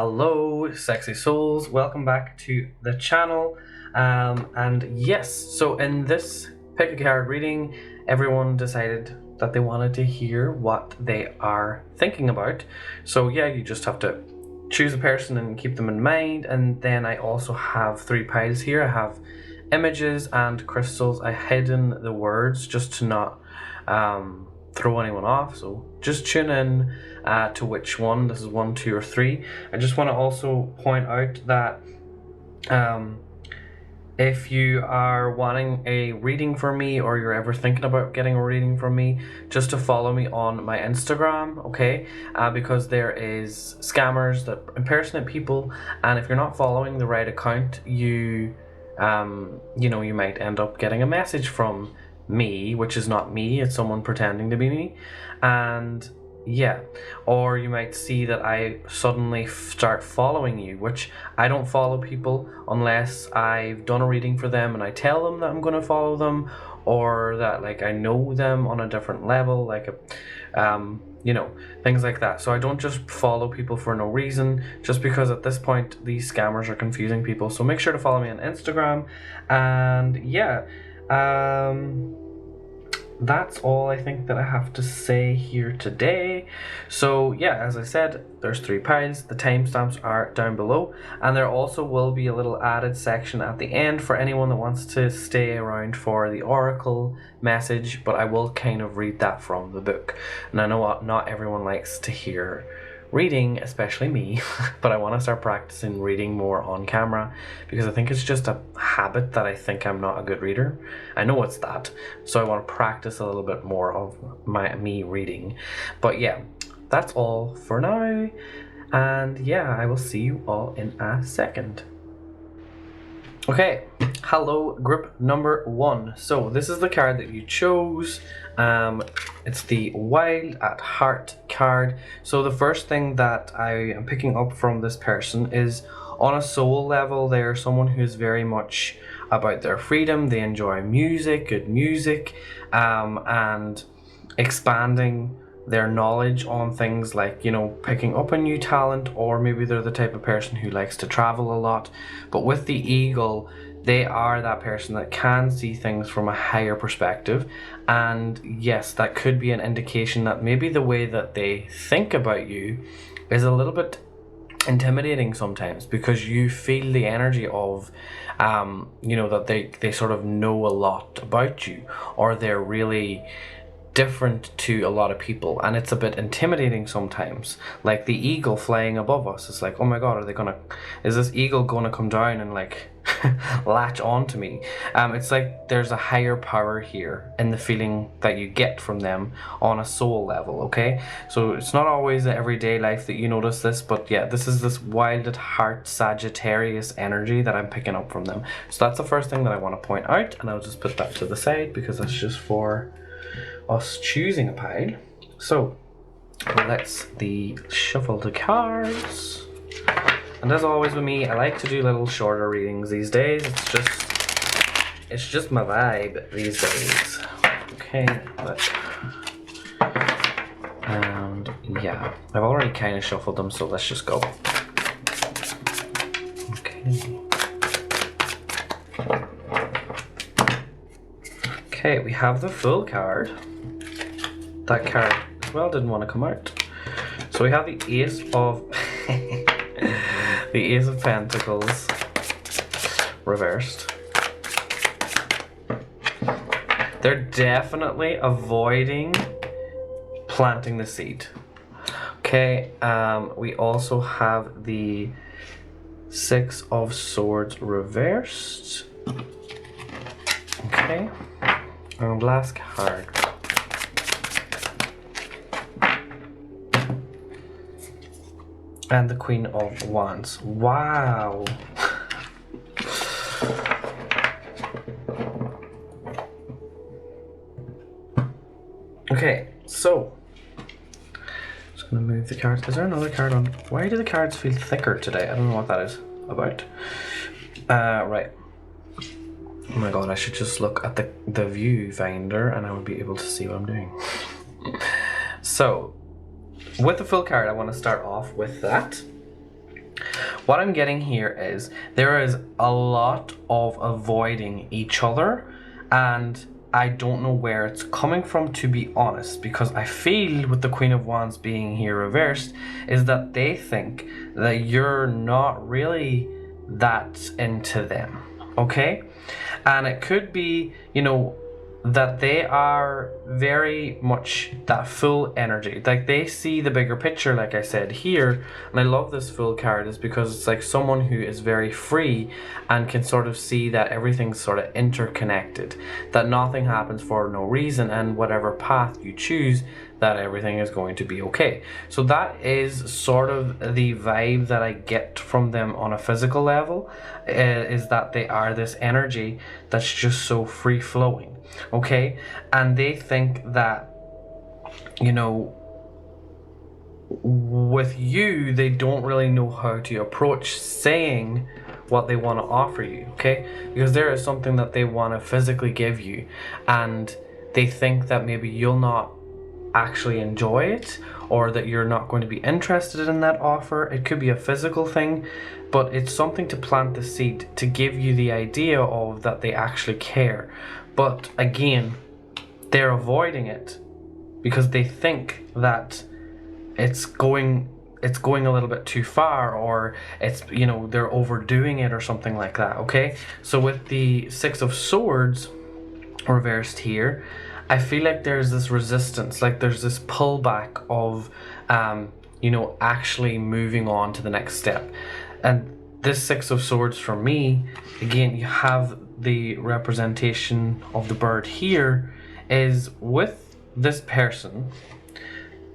Hello, sexy souls. Welcome back to the channel. And yes, so in this pick a card reading, everyone decided that they wanted to hear what they are thinking about. So yeah, you just have to choose a person and keep them in mind. And then I also have 3 piles here. I have images and crystals. I hidden the words just to not throw anyone off, so just tune in to which one. This is 1, 2, or 3. I just want to also point out that if you are wanting a reading from me, or you're ever thinking about getting a reading from me, just to follow me on my Instagram, okay? Because there is scammers that impersonate people, and if you're not following the right account, you might end up getting a message from me, which is not me, it's someone pretending to be me. And yeah, or you might see that I suddenly start following you, which I don't follow people unless I've done a reading for them and I tell them that I'm going to follow them, or that like I know them on a different level, like things like that. So I don't just follow people for no reason, just because at this point these scammers are confusing people. So make sure to follow me on Instagram. And yeah, that's all I think that I have to say here today. So yeah, as I said, there's 3 piles. The timestamps are down below, and there also will be a little added section at the end for anyone that wants to stay around for the oracle message, but I will kind of read that from the book. And I know not everyone likes to hear reading, especially me, but I want to start practicing reading more on camera, because I think it's just a habit that I think I'm not a good reader. I know it's that, so I want to practice a little bit more of me reading. But yeah, that's all for now, and yeah, I will see you all in a second. Okay, hello group number 1. So this is the card that you chose. It's the Wild at Heart card. So the first thing that I am picking up from this person is, on a soul level, they are someone who is very much about their freedom. They enjoy music, good music, and expanding their knowledge on things like, picking up a new talent, or maybe they're the type of person who likes to travel a lot. But with the eagle, they are that person that can see things from a higher perspective. And yes, that could be an indication that maybe the way that they think about you is a little bit intimidating sometimes, because you feel the energy of that they sort of know a lot about you, or they're really different to a lot of people, and it's a bit intimidating sometimes. Like the eagle flying above us, it's like, oh my god, is this eagle gonna come down and like latch onto me? It's like there's a higher power here in the feeling that you get from them on a soul level, okay? So it's not always the everyday life that you notice this, but yeah, this is this Wild at Heart Sagittarius energy that I'm picking up from them. So that's the first thing that I want to point out, and I'll just put that to the side because that's just for us choosing a pile. So let's shuffle the cards. And as always with me, I like to do little shorter readings these days. It's just my vibe these days. Okay, and yeah, I've already kind of shuffled them, so let's just go. Okay. Okay, we have the Fool card. That card as well didn't want to come out. So we have the Ace of the Ace of Pentacles reversed. They're definitely avoiding planting the seed. Okay, we also have the 6 of Swords reversed. Okay, and last card. And the Queen of Wands. Wow. Okay, so just gonna move the cards. Is there another card on? Why do the cards feel thicker today? I don't know what that is about. Right. Oh my god, I should just look at the viewfinder and I would be able to see what I'm doing. So with the Fool card, I want to start off with that. What I'm getting here is there is a lot of avoiding each other, and I don't know where it's coming from, to be honest, because I feel with the Queen of Wands being here reversed is that they think that you're not really that into them, okay? And it could be, you know, that they are very much that full energy, like they see the bigger picture, like I said here. And I love this full card is because it's like someone who is very free and can sort of see that everything's sort of interconnected, that nothing happens for no reason, and whatever path you choose, that everything is going to be okay. So that is sort of the vibe that I get from them on a physical level, is that they are this energy that's just so free flowing. Okay, and they think that, you know, with you, they don't really know how to approach saying what they want to offer you, okay? Because there is something that they want to physically give you, and they think that maybe you'll not actually enjoy it, or that you're not going to be interested in that offer. It could be a physical thing, but it's something to plant the seed to give you the idea of that they actually care. But again, they're avoiding it because they think that it's going a little bit too far, or it's, you know, they're overdoing it or something like that, okay? So with the Six of Swords reversed here, I feel like there's this resistance, like there's this pullback of, you know, actually moving on to the next step. And this Six of Swords for me, again, you have the representation of the bird here, is with this person,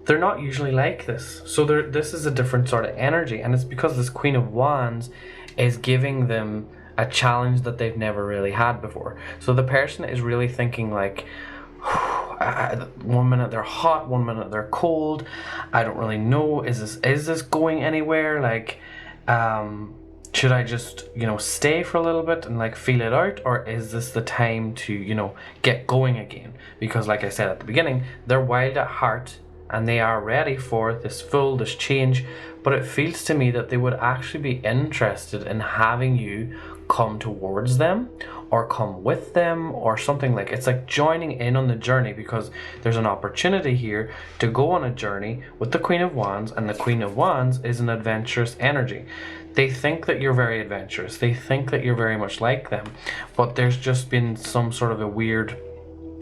they're not usually like this. So this is a different sort of energy, and it's because this Queen of Wands is giving them a challenge that they've never really had before. So the person is really thinking like, 1 minute they're hot, 1 minute they're cold. I don't really know. Is this going anywhere? Like, should I just, you know, stay for a little bit and like feel it out, or is this the time to, you know, get going again? Because like I said at the beginning, they're wild at heart and they are ready for this change, but it feels to me that they would actually be interested in having you come towards them or come with them or something. Like, it's like joining in on the journey, because there's an opportunity here to go on a journey with the Queen of Wands, and the Queen of Wands is an adventurous energy. They think that you're very adventurous, they think that you're very much like them, but there's just been some sort of a weird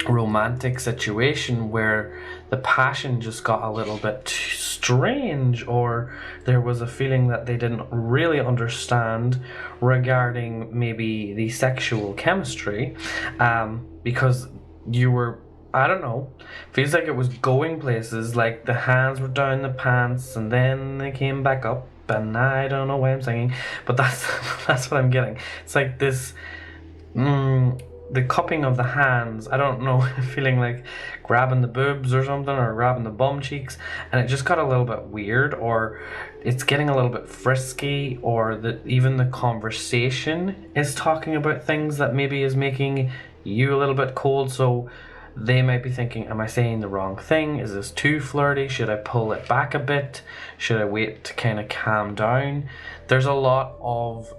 romantic situation where the passion just got a little bit strange, or there was a feeling that they didn't really understand regarding maybe the sexual chemistry, because you were, I don't know, feels like it was going places, like the hands were down the pants and then they came back up, and I don't know why I'm singing, but that's what I'm getting. It's like this the cupping of the hands, I don't know, feeling like grabbing the boobs or something, or grabbing the bum cheeks, and it just got a little bit weird, or it's getting a little bit frisky, or even the conversation is talking about things that maybe is making you a little bit cold. So they might be thinking, am I saying the wrong thing? Is this too flirty? Should I pull it back a bit? Should I wait to kind of calm down? There's a lot of,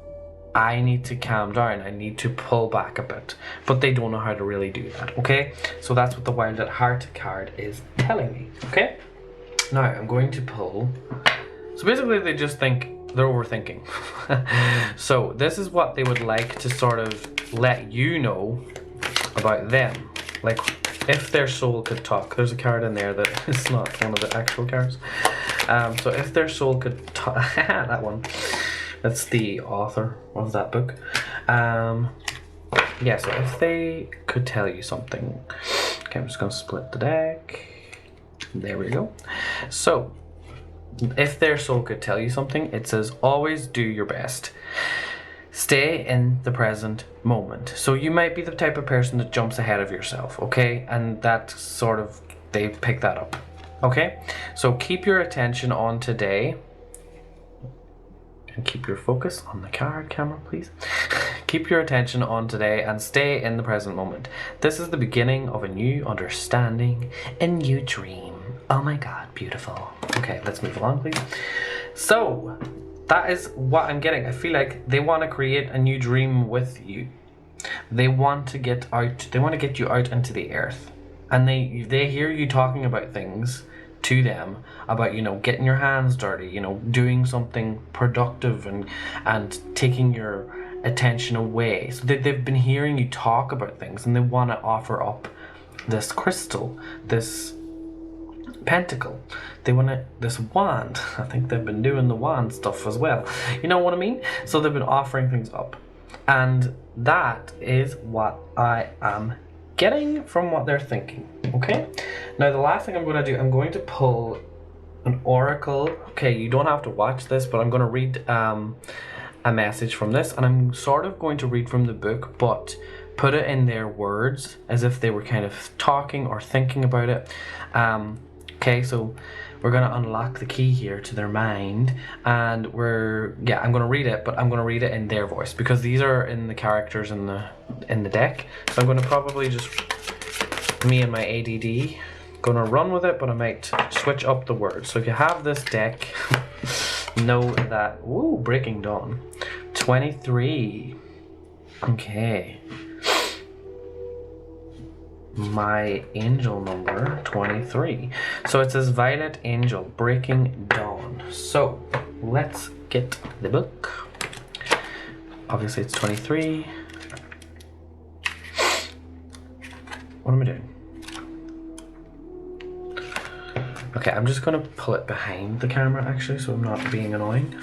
I need to calm down, I need to pull back a bit, but they don't know how to really do that, okay? So that's what the Wild at Heart card is telling me, okay? Now I'm going to pull, so basically they just think they're overthinking. So this is what they would like to sort of let you know about them. Like, if their soul could talk. There's a card in there that is not one of the actual cards. So if their soul could talk, that one. That's the author of that book. Yeah, so if they could tell you something. Okay, I'm just going to split the deck. There we go. So, if their soul could tell you something, it says, always do your best. Stay in the present moment. So you might be the type of person that jumps ahead of yourself, okay? And that sort of, they pick that up, okay? So keep your attention on today. And keep your focus on the card camera, please. Keep your attention on today and stay in the present moment. This is the beginning of a new understanding, a new dream. Oh my God, beautiful. Okay, let's move along, please. So, that is what I'm getting. I feel like they want to create a new dream with you. They want to get out. They want to get you out into the earth, and they hear you talking about things to them, about, you know, getting your hands dirty, you know, doing something productive and taking your attention away. So they've been hearing you talk about things, and they want to offer up this crystal, this pentacle. They want this wand. I think they've been doing the wand stuff as well. You know what I mean? So they've been offering things up, and that is what I am getting from what they're thinking. Okay, now the last thing I'm going to do, I'm going to pull an oracle. Okay, you don't have to watch this, but I'm going to read a message from this, and I'm sort of going to read from the book, but put it in their words as if they were kind of talking or thinking about it. Okay, so we're going to unlock the key here to their mind, and I'm going to read it, but I'm going to read it in their voice, because these are in the characters in the deck. So I'm going to probably just, me and my ADD, going to run with it, but I might switch up the words. So if you have this deck, know that, woo, Breaking Dawn, 23. Okay. My angel number 23. So it says Violet Angel, Breaking Dawn. So let's get the book. Obviously it's 23. What am I doing? Okay, I'm just gonna pull it behind the camera actually, so I'm not being annoying.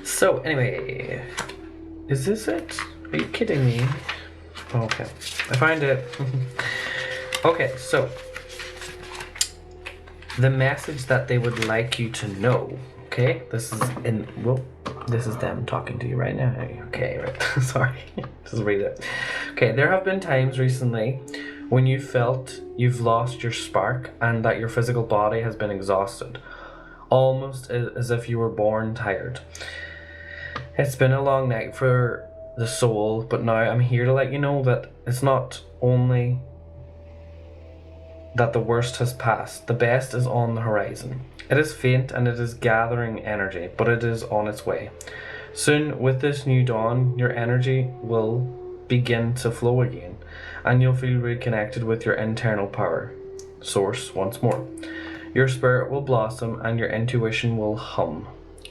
So anyway, is this it? Are you kidding me? Okay, I find it. Okay, so the message that they would like you to know. Okay, this is them talking to you right now. Okay, right. Sorry, just read it. Okay, there have been times recently when you felt you've lost your spark and that your physical body has been exhausted, almost as if you were born tired. It's been a long night for the soul, but now I'm here to let you know that it's not only that the worst has passed, the best is on the horizon. It is faint and it is gathering energy, but it is on its way. Soon, with this new dawn, your energy will begin to flow again, and you'll feel reconnected with your internal power source once more. Your spirit will blossom and your intuition will hum.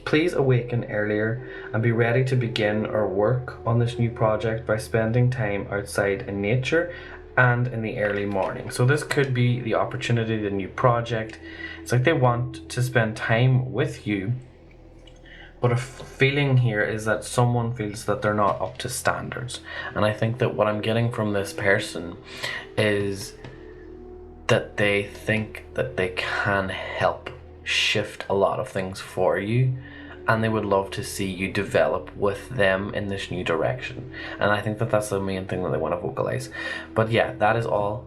Please awaken earlier and be ready to begin or work on this new project by spending time outside in nature and in the early morning. So this could be the opportunity, the new project. It's like they want to spend time with you, but a feeling here is that someone feels that they're not up to standards. And I think that what I'm getting from this person is that they think that they can help shift a lot of things for you, and they would love to see you develop with them in this new direction. And I think that that's the main thing that they want to vocalize. But yeah, that is all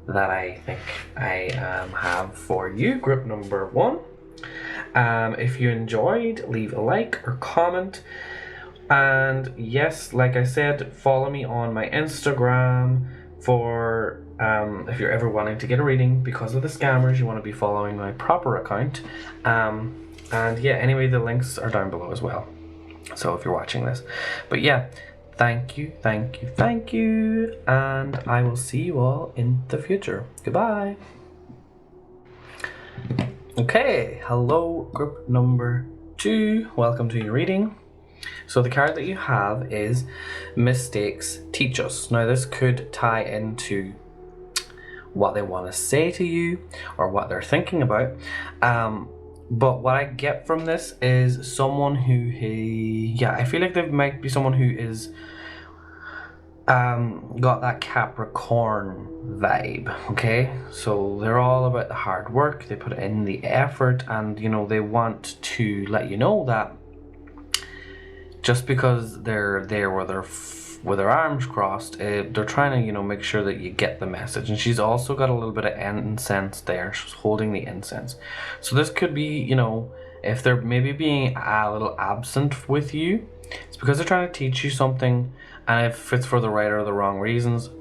that I think I have for you, group number 1. If you enjoyed, leave a like or comment. And yes, like I said, follow me on my Instagram for if you're ever wanting to get a reading. Because of the scammers, you want to be following my proper account. And yeah, anyway, the links are down below as well, so if you're watching this. But yeah, thank you, and I will see you all in the future. Goodbye. Okay, hello group number 2, welcome to your reading. So the card that you have is Mistakes Teach Us. Now this could tie into what they want to say to you or what they're thinking about. But what I get from this is someone who, I feel like there might be someone who is got that Capricorn vibe, okay? So they're all about the hard work, they put in the effort, and you know, they want to let you know that just because they're there with their arms crossed, they're trying to, you know, make sure that you get the message. And she's also got a little bit of incense there. She's holding the incense. So this could be, you know, if they're maybe being a little absent with you, it's because they're trying to teach you something. And if it's for the right or the wrong reasons,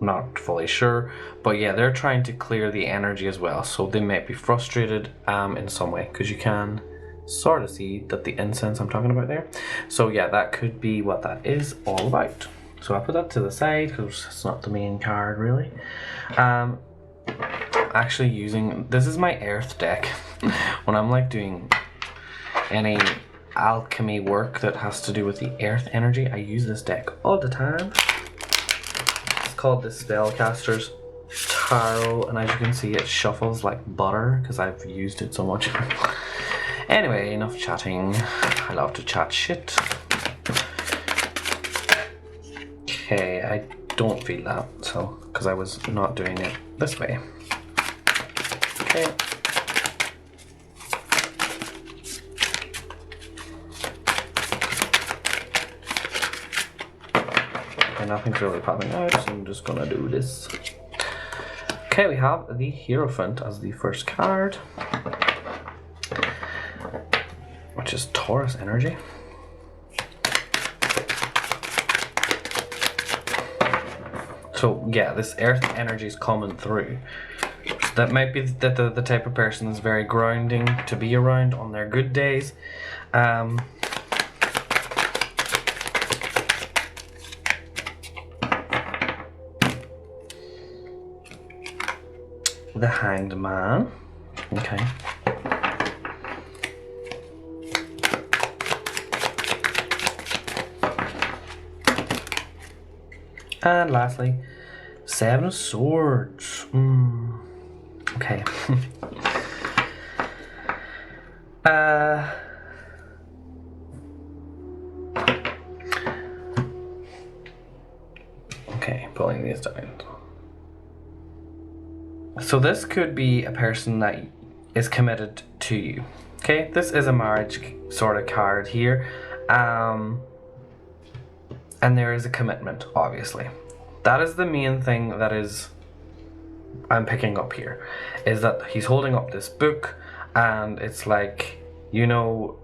not fully sure. But yeah, they're trying to clear the energy as well. So they might be frustrated in some way, because you can sort of see that the incense I'm talking about there. So yeah, that could be what that is all about. So I put that to the side because it's not the main card really. Actually using, this is my earth deck. When I'm like doing any alchemy work that has to do with the earth energy, I use this deck all the time. It's called the Spellcaster's Tarot, and as you can see it shuffles like butter because I've used it so much. Anyway, enough chatting. I love to chat shit. Okay, I don't feel that, so because I was not doing it this way. Okay. Okay, nothing's really popping out, so I'm just gonna do this. Okay, we have the Hierophant as the first card, which is Taurus energy. So yeah, this earth energy is coming through. So that might be the type of person that's very grounding to be around on their good days. The Hanged Man. Okay. And lastly, Seven of Swords. Okay. Okay, pulling these down. So this could be a person that is committed to you. Okay, this is a marriage sort of card here. And there is a commitment, obviously. That is the main thing that is I'm picking up here, is that he's holding up this book and it's like, you know,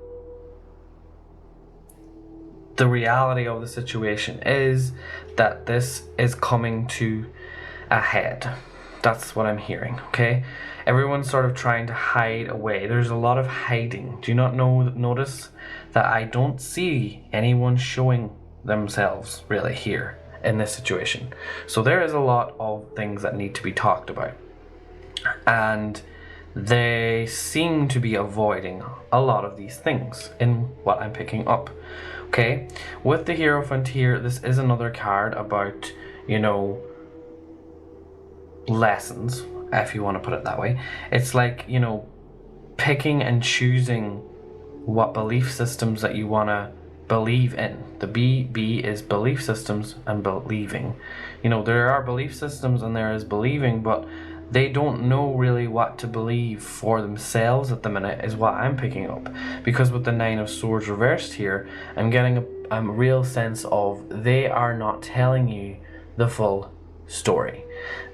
the reality of the situation is that this is coming to a head. That's what I'm hearing, okay? Everyone's sort of trying to hide away. There's a lot of hiding. Do you not notice that I don't see anyone showing themselves really here in this situation? So there is a lot of things that need to be talked about, and they seem to be avoiding a lot of these things in what I'm picking up. Okay, with the Hierophant here, this is another card about, you know, lessons, if you want to put it that way. It's like, you know, picking and choosing what belief systems that you want to believe in. The B is belief systems and believing. You know, there are belief systems and there is believing, but they don't know really what to believe for themselves at the minute, is what I'm picking up. Because with the Nine of Swords reversed here, I'm getting a real sense of they are not telling you the full story.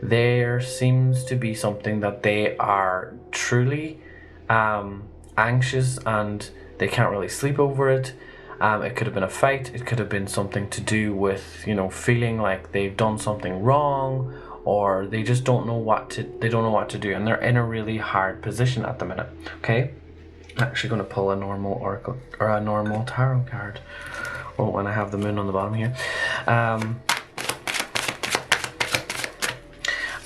There seems to be something that they are truly anxious and they can't really sleep over it. It could have been a fight, it could have been something to do with, you know, feeling like they've done something wrong, or they just don't know what to do, and they're in a really hard position at the minute. Okay, I'm actually going to pull a normal oracle or a normal tarot card. Well, when I have the moon on the bottom here.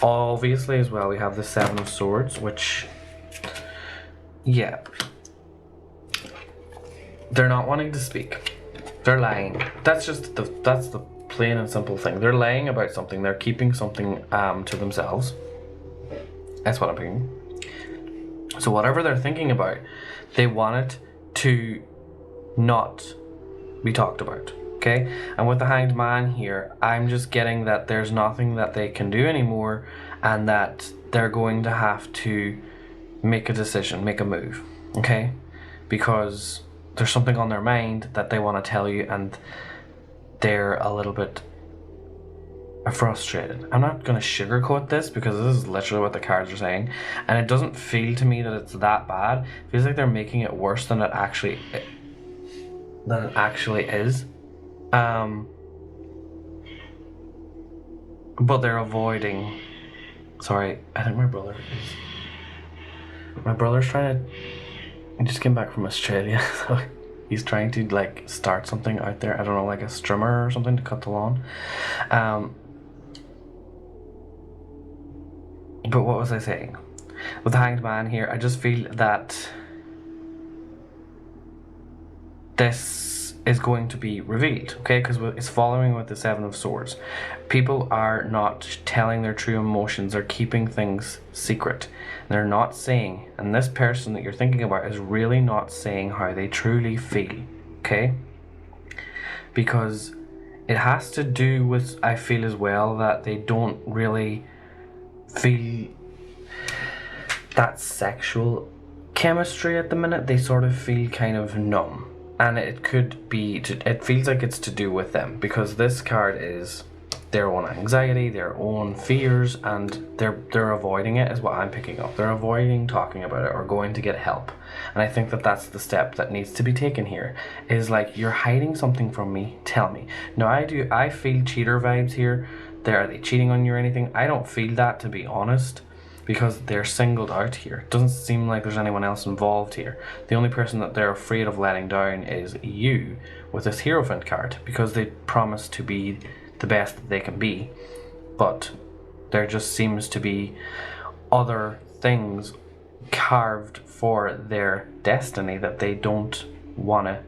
Obviously as well we have the Seven of Swords, which, yeah, they're not wanting to speak. They're lying. That's the plain and simple thing. They're lying about something. They're keeping something to themselves. That's what I'm thinking. So whatever they're thinking about, they want it to not be talked about. Okay? And with the Hanged Man here, I'm just getting that there's nothing that they can do anymore, and that they're going to have to make a decision, make a move. Okay? Because there's something on their mind that they want to tell you, and they're a little bit frustrated. I'm not going to sugarcoat this because this is literally what the cards are saying, and it doesn't feel to me that it's that bad. It feels like they're making it worse than it actually is. But they're avoiding. Sorry, I think my brother's trying to He just came back from Australia, so he's trying to like start something out there. I don't know, like a strimmer or something to cut the lawn. But what was I saying? With the Hanged Man here, I just feel that this is going to be revealed, okay? Because it's following with the Seven of Swords. People are not telling their true emotions. They're keeping things secret. They're not saying, and this person that you're thinking about is really not saying how they truly feel, okay? Because it has to do with, I feel as well, that they don't really feel that sexual chemistry at the minute. They sort of feel kind of numb. And it could be, it feels like it's to do with them, because this card is their own anxiety, their own fears, and they're avoiding it, is what I'm picking up. They're avoiding talking about it or going to get help. And I think that that's the step that needs to be taken here, is like, you're hiding something from me, tell me. Now I feel cheater vibes here. Are they cheating on you or anything? I don't feel that, to be honest, because they're singled out here. It doesn't seem like there's anyone else involved here. The only person that they're afraid of letting down is you with this Hierophant card, because they promise to be the best that they can be, but there just seems to be other things carved for their destiny that they don't want to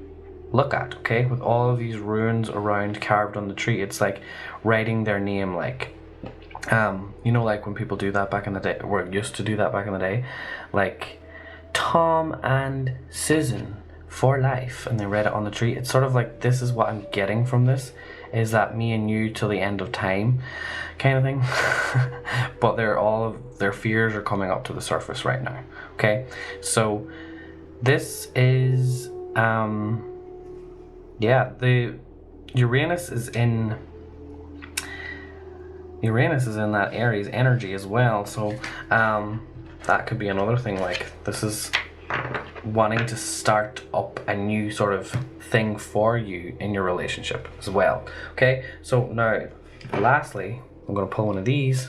look at, okay? With all of these runes around carved on the tree, it's like writing their name, like you know, like when people do that back in the day, or used to do that back in the day, like Tom and Susan for life, and they read it on the tree. It's sort of like, this is what I'm getting from this, is that me and you till the end of time kind of thing. But all of their fears are coming up to the surface right now, okay? So this is yeah, the Uranus is in that Aries energy as well, so that could be another thing. Like, this is wanting to start up a new sort of thing for you in your relationship as well, okay? So now, lastly, I'm going to pull one of these.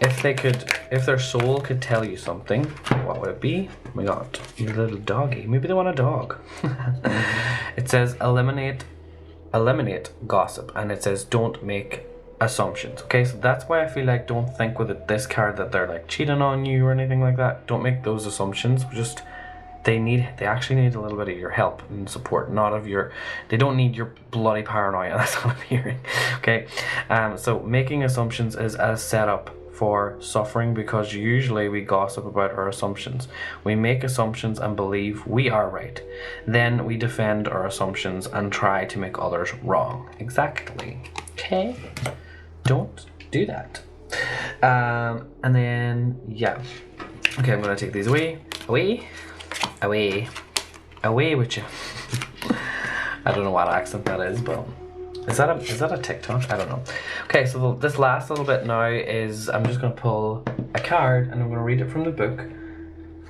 If their soul could tell you something, what would it be? Oh my god, your little doggy. Maybe they want a dog. It says eliminate gossip, and it says don't make assumptions, okay? So that's why I feel like, don't think with this card that they're like cheating on you or anything like that. Don't make those assumptions. Just they actually need a little bit of your help and support, not of your, they don't need your bloody paranoia. That's what I'm hearing, okay? So making assumptions is a setup for suffering, because usually we gossip about our assumptions. We make assumptions and believe we are right. Then we defend our assumptions and try to make others wrong. Exactly, okay? Don't do that. And then, yeah. Okay, I'm gonna take these away with you. I don't know what accent that is, but is that a TikTok? I don't know. Okay, so this last little bit now is, I'm just gonna pull a card and I'm gonna read it from the book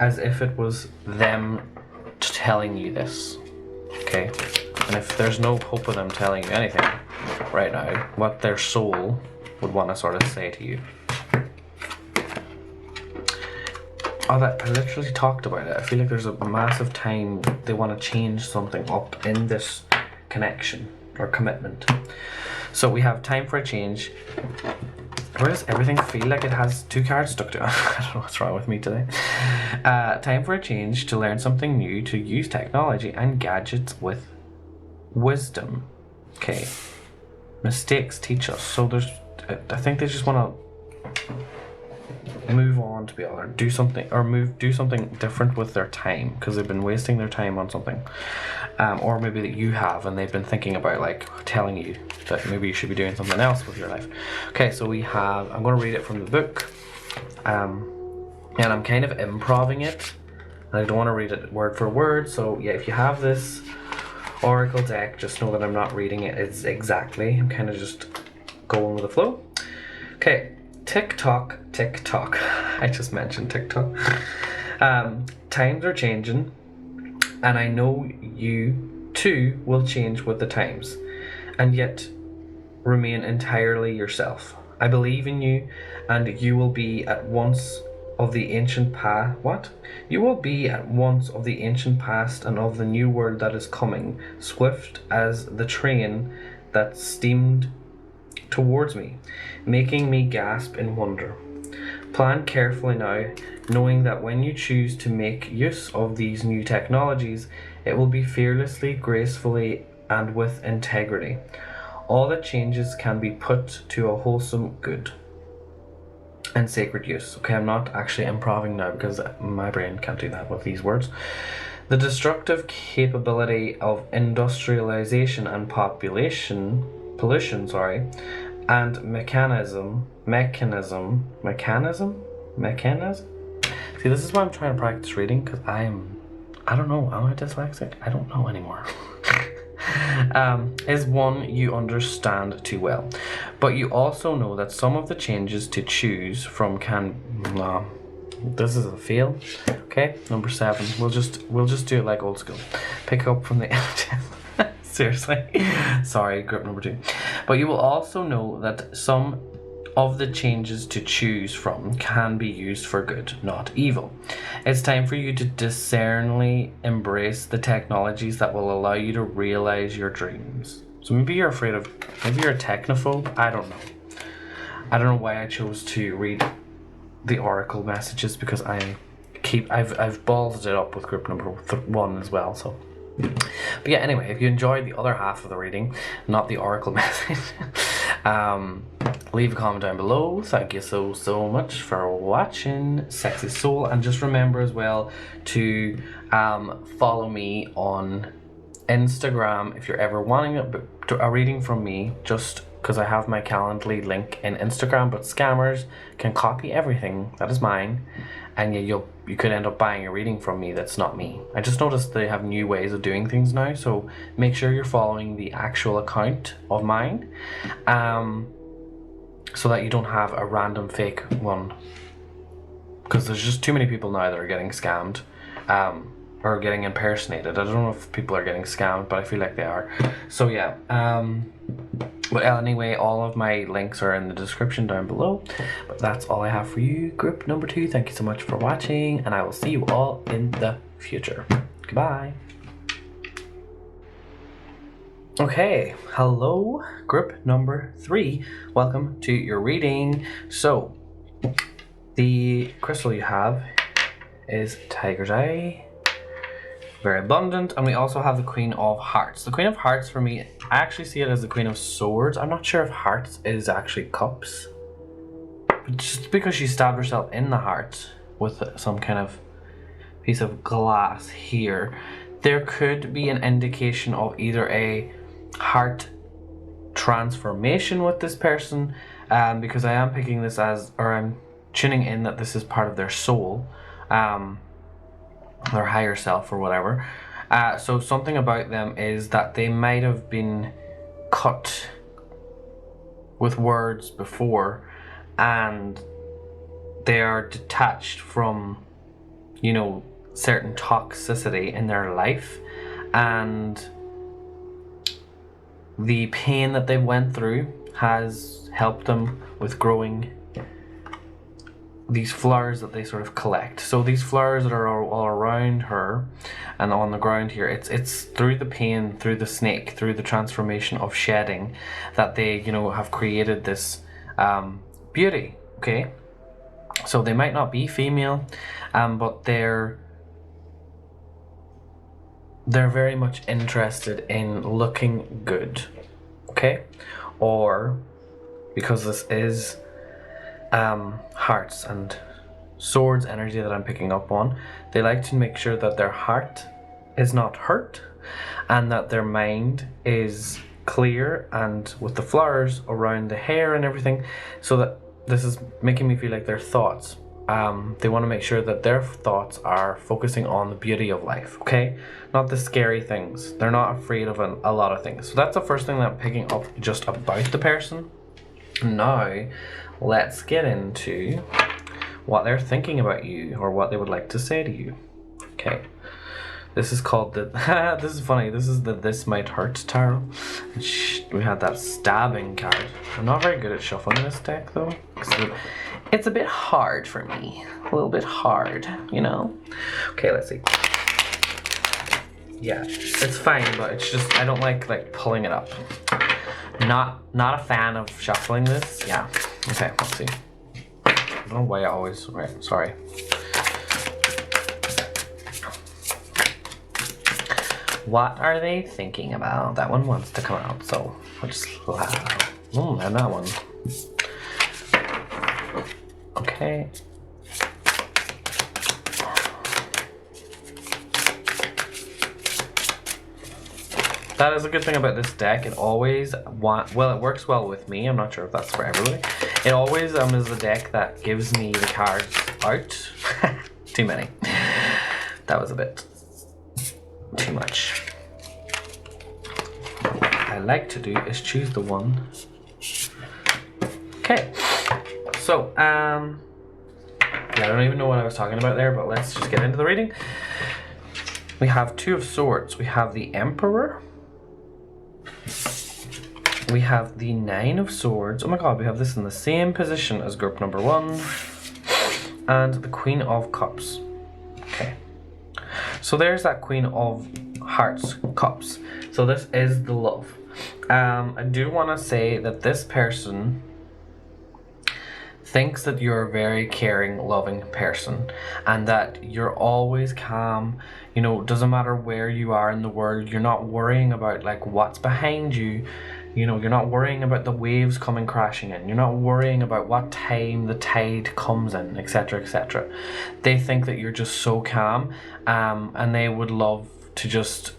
as if it was them telling you this, okay? And if there's no hope of them telling you anything right now, what their soul would want to sort of say to you. Oh, that, I literally talked about it. I feel like there's a massive time they want to change something up in this connection or commitment. So we have time for a change. Why does everything feel like it has two cards stuck to it? I don't know what's wrong with me today. Time for a change, to learn something new, to use technology and gadgets with wisdom. Okay. Mistakes teach us. So I think they just want to move on to be able to do something, or do something different with their time, because they've been wasting their time on something, or maybe that you have, and they've been thinking about like telling you that maybe you should be doing something else with your life. Okay, so we have, I'm going to read it from the book, and I'm kind of improving it, and I don't want to read it word for word. So yeah, if you have this Oracle deck, just know that I'm not reading it. It's exactly, I'm kind of just going with the flow. Okay. TikTok. I just mentioned TikTok. Times are changing, and I know you too will change with the times, and yet remain entirely yourself. I believe in you, and you will be at once of the ancient past. What? You will be at once of the ancient past and of the new world that is coming, swift as the train that steamed towards me, making me gasp in wonder. Plan carefully now, knowing that when you choose to make use of these new technologies, it will be fearlessly, gracefully, and with integrity. All the changes can be put to a wholesome good and sacred use. Okay, I'm not actually improving now because my brain can't do that with these words. The destructive capability of industrialization and pollution, and mechanism. See, this is why I'm trying to practice reading, because I don't know, am I dyslexic? I don't know anymore. Is one you understand too well, but you also know that some of the changes to choose from can. This is a fail. Okay, number 7. We'll just do it like old school. Pick up from the end. Seriously, sorry, group number 2. But you will also know that some of the changes to choose from can be used for good, not evil. It's time for you to discerningly embrace the technologies that will allow you to realize your dreams. So maybe you're afraid of, maybe you're a technophobe. I don't know. I don't know why I chose to read the oracle messages, because I've ballsed it up with group number 1 as well. So, but yeah, anyway, if you enjoyed the other half of the reading, not the oracle message, leave a comment down below. Thank you so much for watching, Sexy Soul, and just remember as well to follow me on Instagram if you're ever wanting a reading from me, just because I have my Calendly link in Instagram, but scammers can copy everything that is mine, and you could end up buying a reading from me that's not me. I just noticed they have new ways of doing things now, so make sure you're following the actual account of mine, so that you don't have a random fake one, because there's just too many people now that are getting scammed, or getting impersonated. I don't know if people are getting scammed, but I feel like they are. So yeah, but anyway, all of my links are in the description down below. But that's all I have for you, group number 2. Thank you so much for watching, and I will see you all in the future. Goodbye. Okay, hello, group number 3. Welcome to your reading. So, the crystal you have is Tiger's Eye. Very abundant, and we also have the Queen of Hearts. The Queen of Hearts, for me, I actually see it as the Queen of Swords. I'm not sure if Hearts is actually cups, but just because she stabbed herself in the heart with some kind of piece of glass here, there could be an indication of either a heart transformation with this person, because I am picking this as, or I'm tuning in that this is part of their soul, their higher self or whatever. So something about them is that they might have been cut with words before, and they are detached from, you know, certain toxicity in their life, and the pain that they went through has helped them with growing these flowers that they sort of collect. So these flowers that are all around her and on the ground here, it's through the pain, through the snake, through the transformation of shedding, that they, you know, have created this beauty. Okay, so they might not be female, but they're very much interested in looking good. Okay, or because this is hearts and swords energy that I'm picking up on, they like to make sure that their heart is not hurt and that their mind is clear, and with the flowers around the hair and everything, so that this is making me feel like their thoughts, they want to make sure that their thoughts are focusing on the beauty of life, okay? Not the scary things. They're not afraid of a lot of things. So that's the first thing that I'm picking up just about the person. Now, let's get into what they're thinking about you, or what they would like to say to you. Okay, this is called the this is funny, this is the This Might Hurt tarot. We had that stabbing card. I'm not very good at shuffling this deck though, because it's a bit hard for me. A little bit hard, you know? Okay, let's see. Yeah, it's fine, but it's just, I don't like pulling it up. Not a fan of shuffling this. Yeah, okay, let's see. I don't know why I always, right, sorry. What are they thinking about? That one wants to come out, so we'll just and that one. Okay. That is a good thing about this deck. It always it works well with me. I'm not sure if that's for everybody. It always is a deck that gives me the cards out. Too many. That was a bit too much. What I like to do is choose the one. Okay. So, yeah, I don't even know what I was talking about there, but let's just get into the reading. We have Two of Swords. We have the Emperor. We have the Nine of Swords. Oh my god, we have this in the same position as group number 1. And the Queen of Cups. Okay. So there's that Queen of Hearts, Cups. So this is the love. I do want to say that this person thinks that you're a very caring, loving person, and that you're always calm. You know, doesn't matter where you are in the world, you're not worrying about like what's behind you. You know, you're not worrying about the waves coming crashing in. You're not worrying about what time the tide comes in, etc., etc. They think that you're just so calm, and they would love to just,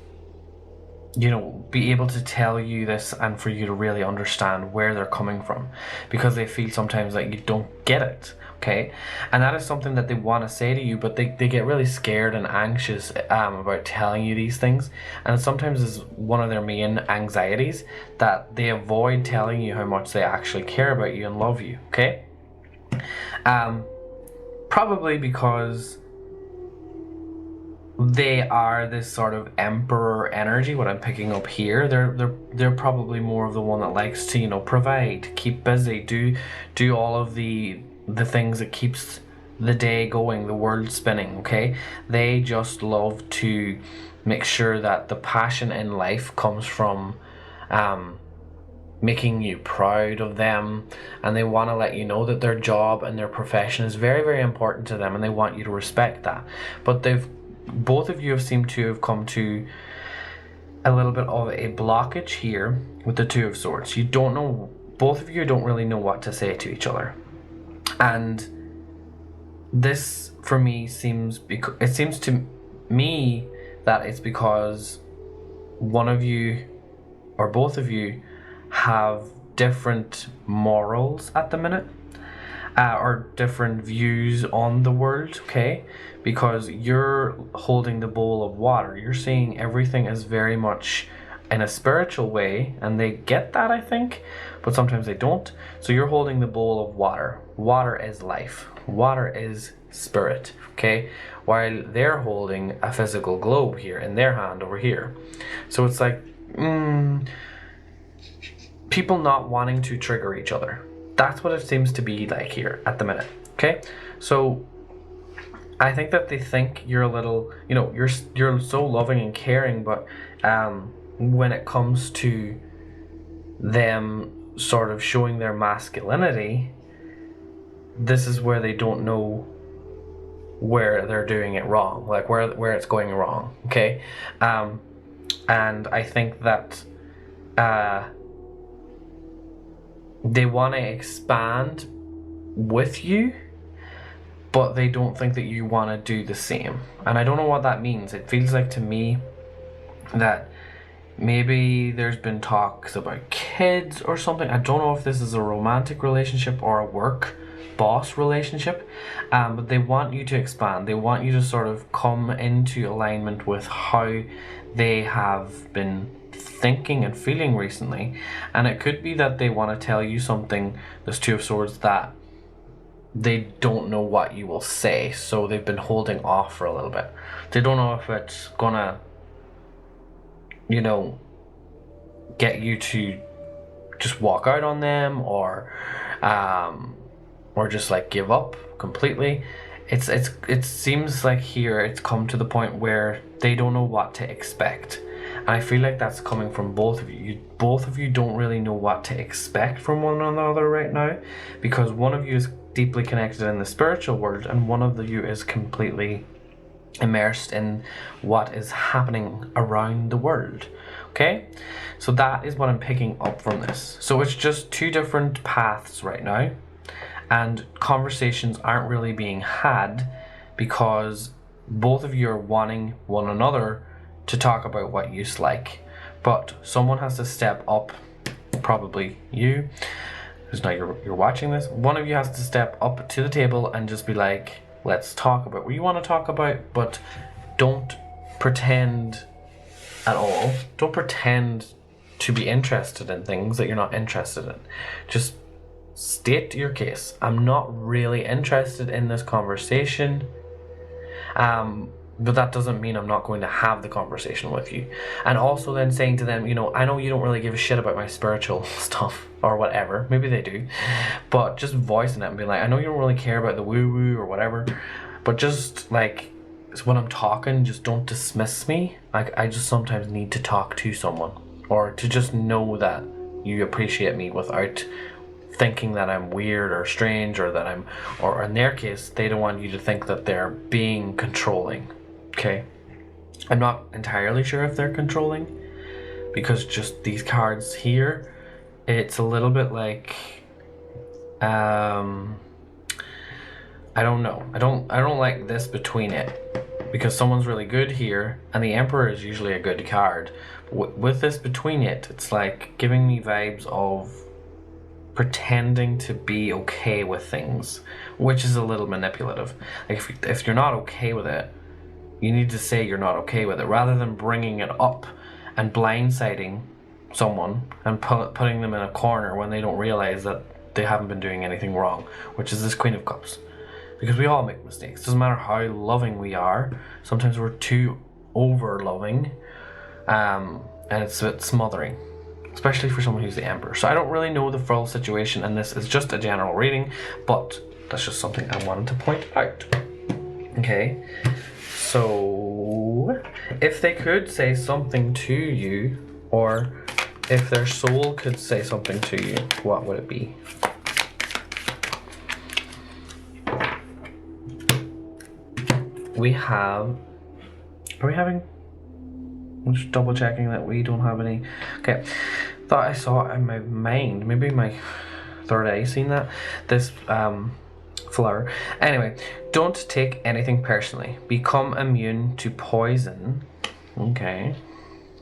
you know, be able to tell you this and for you to really understand where they're coming from, because they feel sometimes that you don't get it, okay? And that is something that they want to say to you, but they get really scared and anxious about telling you these things, and sometimes is one of their main anxieties, that they avoid telling you how much they actually care about you and love you, okay? Probably because they are this sort of emperor energy, what I'm picking up here. They're probably more of the one that likes to, you know, provide, keep busy, do all of the things that keeps the day going, the world spinning, okay? They just love to make sure that the passion in life comes from making you proud of them, and they want to let you know that their job and their profession is very, very important to them, and they want you to respect that. But both of you have seemed to have come to a little bit of a blockage here with the Two of Swords. You don't know, both of you don't really know what to say to each other. And this, for me, seems to me that it's because one of you or both of you have different morals at the minute, or different views on the world, okay? Because you're holding the bowl of water. You're seeing everything as very much in a spiritual way, and they get that, I think, but sometimes they don't. So you're holding the bowl of water. Water is life. Water is spirit, okay? While they're holding a physical globe here in their hand over here. So it's like, people not wanting to trigger each other. That's what it seems to be like here at the minute, okay? So I think that they think you're a little, you know, you're so loving and caring, but when it comes to them sort of showing their masculinity, this is where they don't know where they're doing it wrong, like where it's going wrong, okay? And I think that they want to expand with you, but they don't think that you want to do the same. And I don't know what that means. It feels like to me that maybe there's been talks about kids or something. I don't know if this is a romantic relationship or a work boss relationship, but they want you to expand. They want you to sort of come into alignment with how they have been thinking and feeling recently. And it could be that they want to tell you something, this Two of Swords, that they don't know what you will say, so they've been holding off for a little bit. They don't know if it's gonna, you know, get you to just walk out on them, or or just like give up completely. It seems like here it's come to the point where they don't know what to expect. And I feel like that's coming from both of you. Both of you don't really know what to expect from one another right now, because one of you is deeply connected in the spiritual world and one of you is completely immersed in what is happening around the world. Okay, so that is what I'm picking up from this. So it's just two different paths right now, and conversations aren't really being had because both of you are wanting one another to talk about what you like, but someone has to step up, probably you, because now you're watching this. One of you has to step up to the table and just be like, let's talk about what you want to talk about, but don't pretend at all. Don't pretend to be interested in things that you're not interested in. Just state your case. I'm not really interested in this conversation, but that doesn't mean I'm not going to have the conversation with you. And also then saying to them, you know, I know you don't really give a shit about my spiritual stuff or whatever. Maybe they do, but just voicing it and being like, I know you don't really care about the woo-woo or whatever, but just like, when I'm talking, just don't dismiss me. Like, I just sometimes need to talk to someone, or to just know that you appreciate me without thinking that I'm weird or strange, or that I'm, or in their case, they don't want you to think that they're being controlling. Okay, I'm not entirely sure if they're controlling, because just these cards here, it's a little bit like, I don't know. I don't like this between it, because someone's really good here, and the Emperor is usually a good card. With this between it, it's like giving me vibes of pretending to be okay with things, which is a little manipulative. Like, if you're not okay with it, you need to say you're not okay with it, rather than bringing it up and blindsiding someone and putting them in a corner when they don't realize that they haven't been doing anything wrong, which is this Queen of Cups. Because we all make mistakes. Doesn't matter how loving we are. Sometimes we're too over loving, and it's a bit smothering, especially for someone who's the Emperor. So I don't really know the full situation, and this is just a general reading, but that's just something I wanted to point out. Okay, so if they could say something to you, or if their soul could say something to you, what would it be? We have, are we having, I'm just double checking that we don't have any. Okay, thought I saw it in my mind, maybe my third eye seen that, this flower. Anyway, don't take anything personally. Become immune to poison. Okay.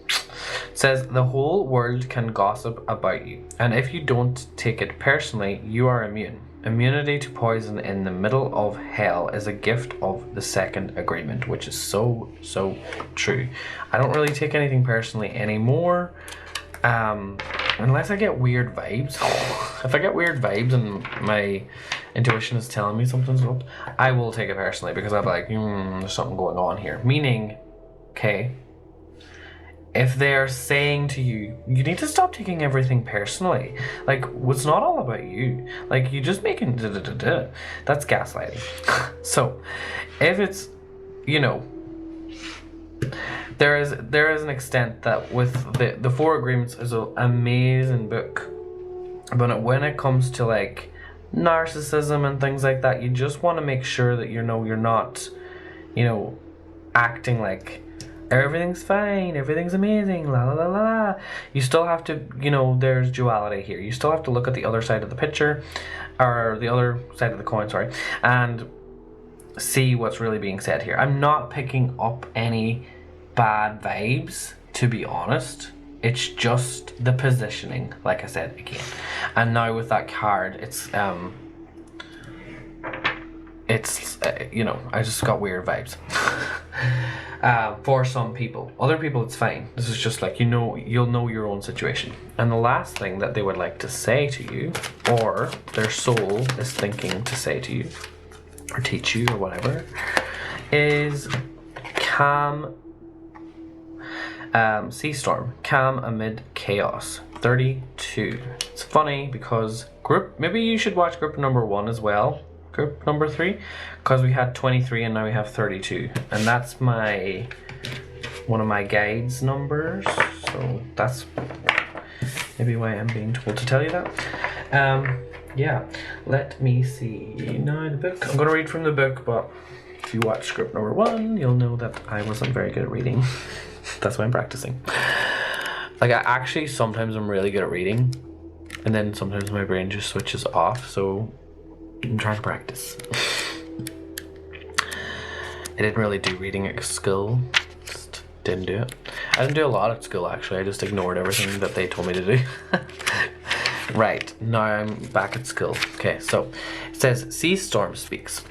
It says the whole world can gossip about you, and if you don't take it personally, you are immune. Immunity to poison in the middle of hell is a gift of the second agreement, which is so true. I don't really take anything personally anymore, unless I get weird vibes. If I get weird vibes and my intuition is telling me something's up, I will take it personally, because I'm like, there's something going on here. Meaning, okay, if they're saying to you, you need to stop taking everything personally. Like, it's not all about you. Like, you just making that's gaslighting. So, if it's, you know, there is an extent that with the Four Agreements is an amazing book, but when it comes to like narcissism and things like that, you just want to make sure that you're not, you know, acting like everything's fine, everything's amazing, la la la la la. You still have to, you know, there's duality here. You still have to look at the other side of the picture, or the other side of the coin, sorry, and see what's really being said here. I'm not picking up any bad vibes, to be honest. It's just the positioning, like I said again. And now with that card, it's you know, I just got weird vibes. For some people. Other people, it's fine. This is just like, you know, you'll know your own situation. And the last thing that they would like to say to you, or their soul is thinking to say to you, or teach you, or whatever, is calm Sea storm, calm amid chaos, 32. It's funny because maybe you should watch group number 1 as well, group number 3, because we had 23 and now we have 32, and that's one of my guides numbers, so that's maybe why I'm being told to tell you that. Yeah, let me see now the book. I'm gonna read from the book, but if you watch script number 1, you'll know that I wasn't very good at reading. That's why I'm practicing. Like, I actually sometimes I'm really good at reading, and then sometimes my brain just switches off, so I'm trying to practice. I didn't really do reading at school. Just didn't do it. I didn't do a lot at school, actually. I just ignored everything that they told me to do. Right, now I'm back at school. Okay, so it says, Sea Storm speaks.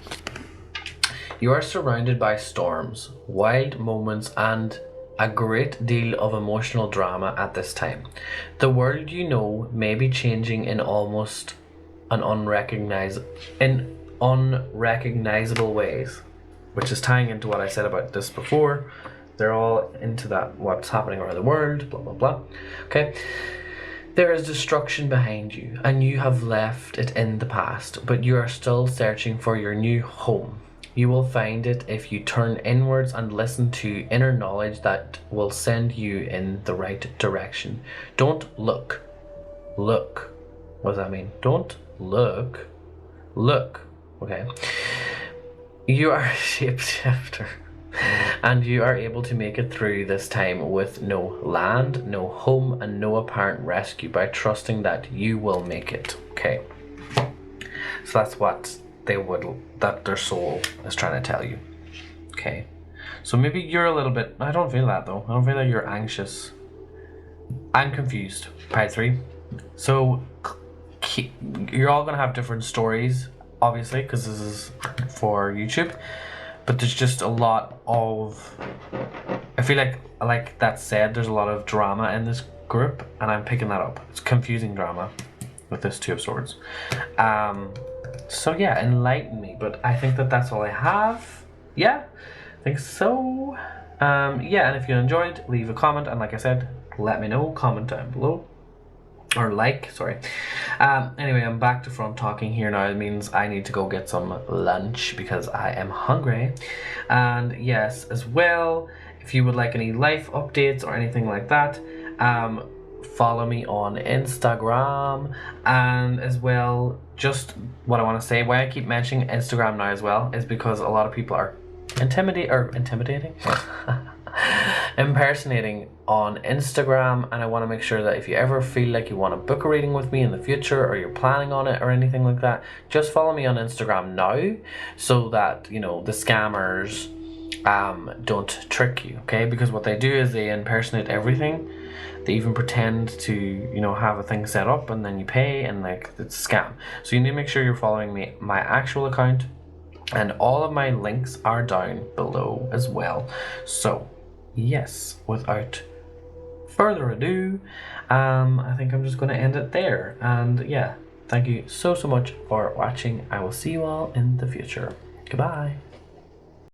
You are surrounded by storms, wild moments, and a great deal of emotional drama at this time. The world you know may be changing in almost unrecognizable ways, which is tying into what I said about this before. They're all into that, what's happening around the world, blah, blah, blah. Okay. There is destruction behind you, and you have left it in the past, but you are still searching for your new home. You will find it if you turn inwards and listen to inner knowledge that will send you in the right direction. Don't look. Look. What does that mean? Don't look. Look. Okay. You are a shapeshifter, and you are able to make it through this time with no land, no home, and no apparent rescue by trusting that you will make it. Okay. So that's what that their soul is trying to tell you. Okay. So maybe you're a little bit, I don't feel that though. I don't feel like you're anxious. I'm confused. Part 3. So you're all gonna have different stories, obviously, because this is for YouTube. But there's just a lot of, I feel like that said, there's a lot of drama in this group, and I'm picking that up. It's confusing drama with this 2 of Swords. So yeah, enlighten me, but I think that that's all I have. Yeah, I think so. Yeah, and if you enjoyed, leave a comment, and like I said, let me know, comment down below. Or sorry. Anyway, I'm back to front talking here now. It means I need to go get some lunch because I am hungry. And yes, as well, if you would like any life updates or anything like that, follow me on Instagram. And as well, just what I want to say, why I keep mentioning Instagram now as well is because a lot of people are impersonating on Instagram, and I want to make sure that if you ever feel like you want to book a reading with me in the future, or you're planning on it or anything like that, just follow me on Instagram now, so that, you know, the scammers don't trick you. Okay, because what they do is they impersonate everything. They even pretend to, you know, have a thing set up, and then you pay, and like, it's a scam. So you need to make sure you're following me, my actual account, and all of my links are down below as well. So yes, without further ado, I think I'm just going to end it there. And yeah, thank you so much for watching. I will see you all in the future. Goodbye.